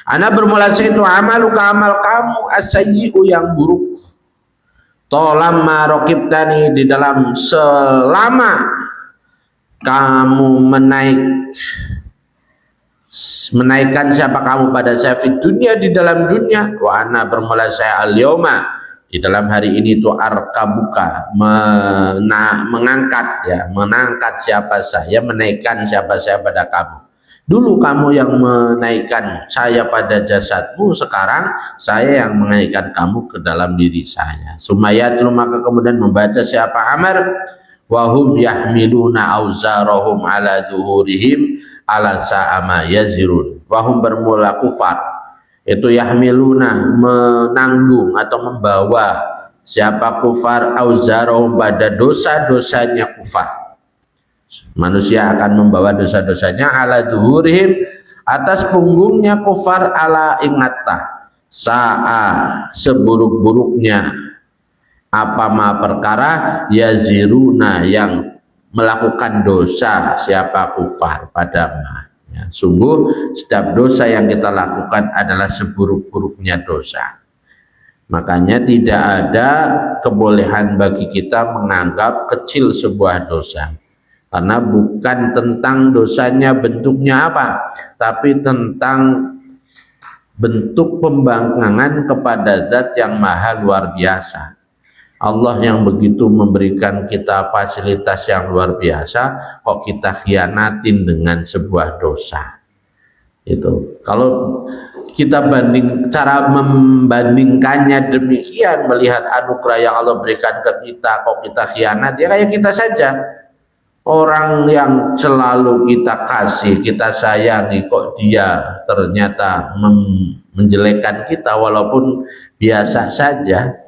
Ana bermula itu amaluka, amal kamu, asayyi'u, yang buruk. Tolamma raqibtani, di dalam selama kamu menaikkan siapa kamu pada saya, di dunia, di dalam dunia. Wa ana, bermula saya, al-yauma, di dalam hari ini itu, arkabuka, mengangkat, ya, menangkat siapa saya, menaikkan siapa saya pada kamu. Dulu kamu yang menaikkan saya pada jasadmu, sekarang saya yang menaikkan kamu ke dalam diri saya. Sumayatul, maka kemudian membaca siapa Amr, wahum yahmiluna auzarahum ala duhurihim ala sa'ama yazirun. Wahum, bermula kufar, itu yahmiluna, menanggung atau membawa siapa kufar, auzarahum, pada dosa-dosanya kufar. Manusia akan membawa dosa-dosanya ala duhurihim, atas punggungnya kufar, ala, ingatlah, sa'a, seburuk-buruknya, apa ma perkara, yaziruna, yang melakukan dosa siapa kufar pada ma, ya. Sungguh setiap dosa yang kita lakukan adalah seburuk-buruknya dosa. Makanya tidak ada kebolehan bagi kita menganggap kecil sebuah dosa, karena bukan tentang dosanya bentuknya apa, tapi tentang bentuk pembangkangan kepada zat yang maha luar biasa. Allah yang begitu memberikan kita fasilitas yang luar biasa, kok kita khianatin dengan sebuah dosa. Itu kalau kita cara membandingkannya demikian, melihat anugerah yang Allah berikan ke kita, kok kita khianat, ya kayak kita saja. Orang yang selalu kita kasih, kita sayangi, kok dia ternyata menjelekkan kita, walaupun biasa saja,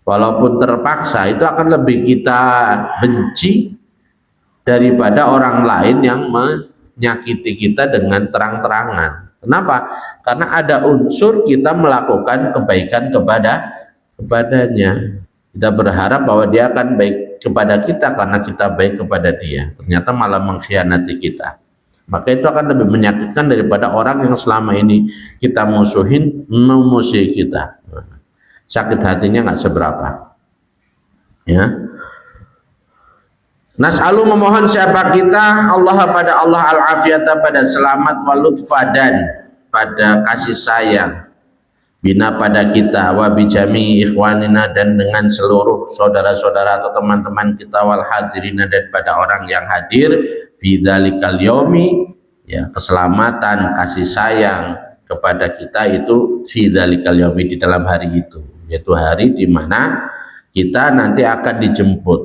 walaupun terpaksa, itu akan lebih kita benci daripada orang lain yang menyakiti kita dengan terang-terangan. Kenapa? Karena ada unsur kita melakukan kebaikan kepadanya. Kita berharap bahwa dia akan baik kepada kita karena kita baik kepada dia, ternyata malah mengkhianati kita. Maka itu akan lebih menyakitkan daripada orang yang selama ini kita musuhin, memusuhi kita. Sakit hatinya nggak seberapa, ya. Nas'alu, memohon siapa kita, Allah, pada Allah, al-afiyata, pada selamat, walutfa, dan pada kasih sayang, bina, pada kita, wa bijami ikhwanina, dan dengan seluruh saudara-saudara atau teman-teman kita, wal hadirina, dan pada orang yang hadir, bidzalikal yaumi, ya, keselamatan, kasih sayang, kepada kita itu fi dzalikal yaumi, di dalam hari itu, yaitu hari di mana kita nanti akan dijemput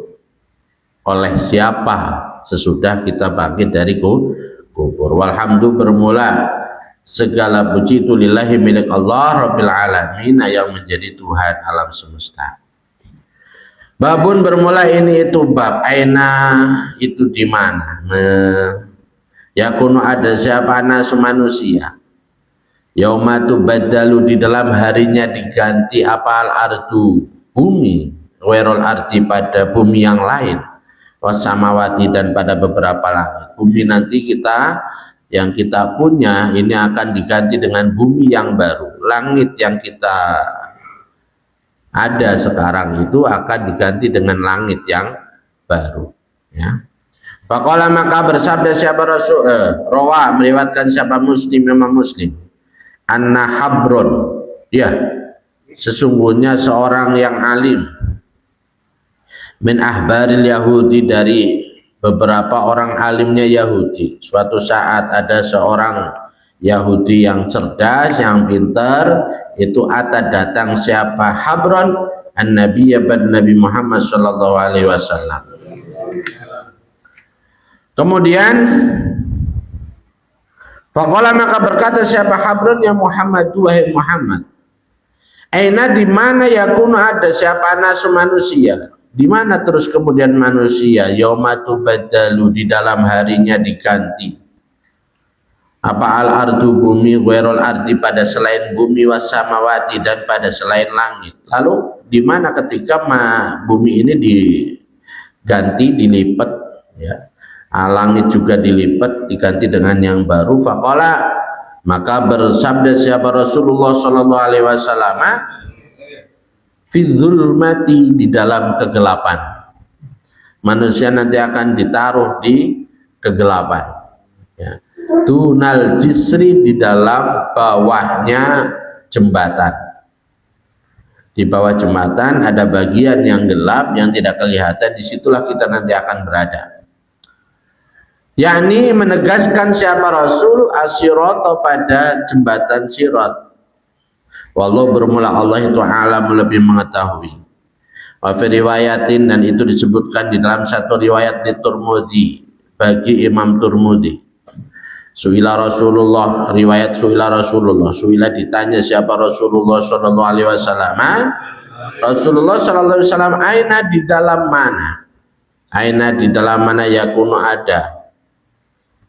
oleh siapa sesudah kita bangkit dari kubur. Walhamdu, bermula segala puji itu lillahi, milik Allah Rabbil Alamin, yang menjadi Tuhan alam semesta. Babun, bermula ini itu bab, aina itu di mana, yakunu ada siapa, nasu manusia, yauma tubaddalu di dalam harinya diganti apa, al ardu bumi, werol ardi pada bumi yang lain, wasamawati dan pada beberapa langit. Bumi nanti yang kita punya ini akan diganti dengan bumi yang baru. Langit yang kita ada sekarang itu akan diganti dengan langit yang baru, ya. Faqala, maka bersabda siapa Rasul, rawa meriwayatkan siapa Muslim, Imam Muslim, anna habrun, ya, sesungguhnya seorang yang alim, min ahbaril Yahudi, dari beberapa orang alimnya Yahudi. Suatu saat ada seorang Yahudi yang cerdas, yang pintar, itu datang siapa, habron an-nabiy, Nabi Muhammad sallallahu alaihi wasallam. Kemudian faqala, maka berkata siapa habron, ya Muhammad, wahai Muhammad, aina di mana yakunu ada siapa, nasu manusia, di mana terus kemudian manusia, yauma tubaddalu di dalam harinya diganti apa, al ardu bumi, ghairul ardi pada selain bumi, wasamawati dan pada selain langit. Lalu di mana ketika bumi ini diganti, dilipat, ya, langit juga dilipat, diganti dengan yang baru. Faqala, maka bersabda siapa Rasulullah sallallahu alaihi wasallam, fi dzulmati, di dalam kegelapan. Manusia nanti akan ditaruh di kegelapan, ya. Tunal jisri, di dalam bawahnya jembatan. Di bawah jembatan ada bagian yang gelap yang tidak kelihatan, disitulah kita nanti akan berada. Yakni menegaskan siapa Rasul, asyiroto, pada jembatan sirat. Wallahu, bermula Allah itu alam, lebih mengetahui. Wa fi riwayatin, dan itu disebutkan di dalam satu riwayat di Turmudi, bagi Imam Turmudi. Su'ila Rasulullah, riwayat su'ila Rasulullah, su'ila ditanya siapa Rasulullah sallallahu alaihi wasallam, Rasulullah sallallahu alaihi wasallam, aina di dalam mana, aina di dalam mana, yakunu ada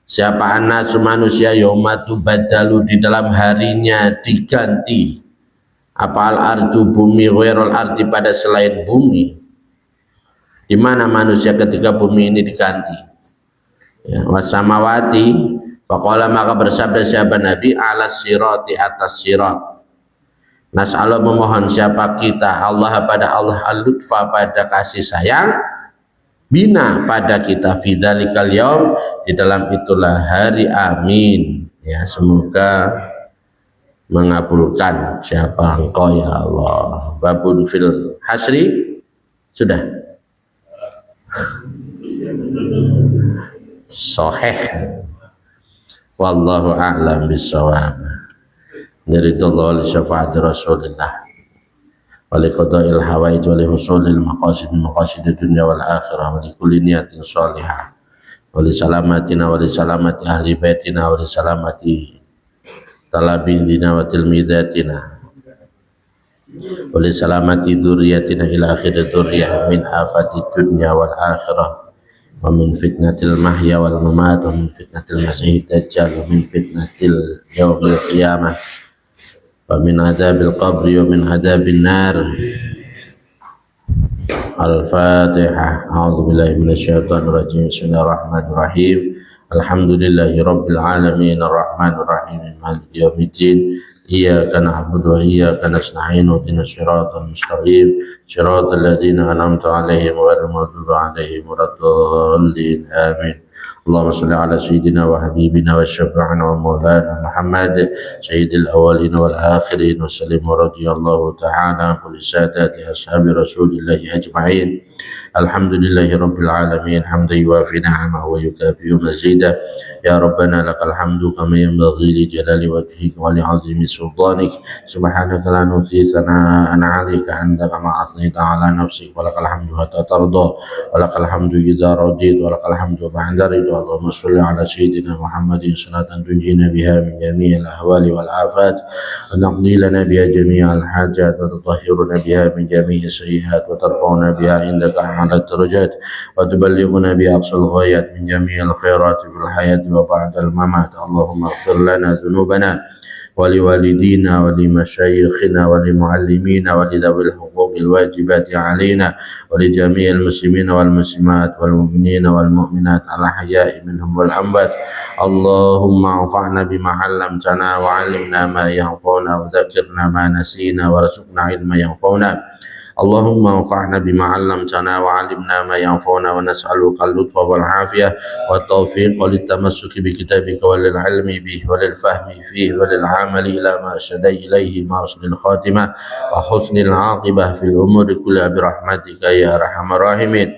siapa anas manusia, yauma tubaddalu di dalam harinya diganti apa, al ardu bumi, ghairul ardi pada selain bumi. Di mana manusia ketika bumi ini diganti, ya, wasamawati. Faqala, maka bersabda siapa Nabi, ala sirati, atas sirat. Nas'allah, memohon siapa kita, Allah pada Allah, al-lutfa, pada kasih sayang, bina pada kita, fi dzalikal yaum, di dalam itulah hari, amin, ya, semoga mengabulkan siapa engkau ya Allah. Babun fil hasri, sudah sahih. Wallahu a'lam bissawab. Niridullah li syafaati Rasulillah wa li qada'il hawaij wa li husulil maqasid dunya wal akhirah wa li kulli niyatin shalihah wa li salamatina wa li salamati ahli baitina wa li salamati talabina wa tilmidatina wa li salamati dzurriyyatina ila akhir dzurriyyah min afati dunya wal akhirah wa min fitnatil mahya wal mamat wa min fitnatil masihid dajjal wa min fitnatil yaumil qiyamah wa min adzabil qabri wa min adzabin nar. Al-Fatihah. A'udzu billahi minasyaitonir rajim. Bismillahirrahmanirrahim. Alhamdulillahi rabbil alamin arrahmanir rahim maliki yaumiddin. Iyyaka na'budu wa iyyaka nasta'in ihdinas siratal mustaqim siratal ladzina an'amta 'alaihim ghairil maghdubi 'alaihim waladdallin amin. اللهم صل على سيدنا وحبيبنا وشفيعنا ومولانا محمد سيد الأولين والآخرين وسلم ورضي الله تعالى عن كل سادات أصحاب رسول الله أجمعين. الحمد لله رب العالمين حمدا يوافي نعمه ويكافئ مزيدا. يا ربنا لك الحمد كما ينبغي لجلال وجهك ولعظيم سلطانك. سبحانك لا نحصي ثناء عليك أنت كما أثنيت على نفسك ولك الحمد حتى ترضى ولك الحمد إذا رضيت ولك الحمد بعد رضا. اللهم صل على سيدنا محمد صلاة تنجينا بها من جميع الأهوال والآفات ونقضي لنا بها جميع الحاجات وتطهرنا بها من جميع السيئات وترفعنا بها عندك أعلى الدرجات وتبلغنا بها أقصى الغايات من جميع الخيرات في الحياة وبعد الممات. اللهم اغفر لنا ذنوبنا ولوالدينا ولمشايخنا ولمعلمينا ولذوي الحقوق الواجبات علينا ولجميع المسلمين والمسلمات والمؤمنين والمؤمنات الأحياء منهم والأموات. اللهم انفعنا بما علمتنا وعلمنا ما ينفعنا وذكرنا ما نسينا وارزقنا علما ينفعنا. اللهم انفعنا بما علمتنا وعلمنا ما ينفعنا ونسألك اللطف والعافية والتوفيق للتمسك بكتابك وللعلم به وللفهم فيه وللعمل إلى ما أرشد إليه مع حسن الخاتمة وحسن العاقبة في الأمور كلها برحمتك يا أرحم الراحمين.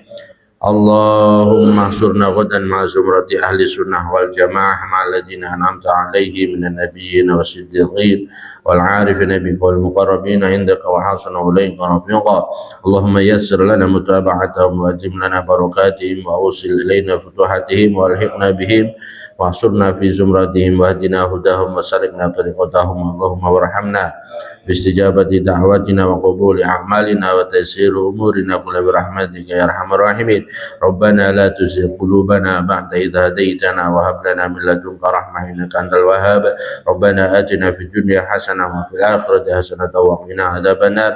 اللهم احشرنا غدا مع زمرة أهل السنة والجماعة مع الذين أنعمت عليهم من النبيين والصديقين والعارفين بك والمقربين عندك وحسن أولئك رفيقا. اللهم يسر لنا متابعتهم وأدم لنا بركاتهم وأوصل إلينا فتوحاتهم والحقنا بهم واحشرنا في زمرتهم واهدنا هداهم وسلكنا طريقتهم. اللهم وارحمنا باستجابة دعواتنا وقبول أعمالنا وتيسير أمورنا كلها برحمتك يا أرحم الراحمين. ربنا لا تزغ قلوبنا بعد إذ هديتنا وهب لنا من لدنك رحمة إنك أنت الوهاب. ربنا آتنا في الدنيا حسنة وفي الآخرة حسنة وقنا عذاب النار.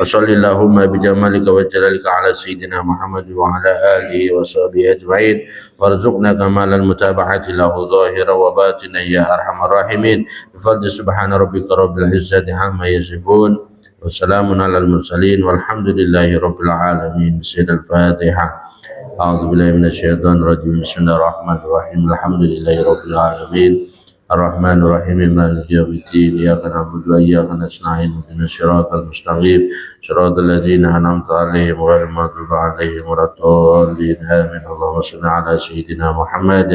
وصل اللهم بجمالك وجلالك على سيدنا محمد وعلى آله وصحبه أجمعين وارزقنا كمال المتابعة له ظاهرا وباطنا يا أرحم الراحمين. بفضل سبحان ربك رب العزة عما يصفون وسلام على المرسلين والحمد لله رب العالمين. بسم الفاتحة. أعوذ بالله من الشيطان الرجيم. بسم الله الرحمن الرحيم. الحمد لله رب العالمين الرحمن الرحيم مالك يوم الدين. إياك نعبد وإياك نستعين اهدنا الصراط المستقيم صراط الذين أنعمت عليهم غير المغضوب عليهم ولا الضالين آمين. اللهم صل على سيدنا محمد.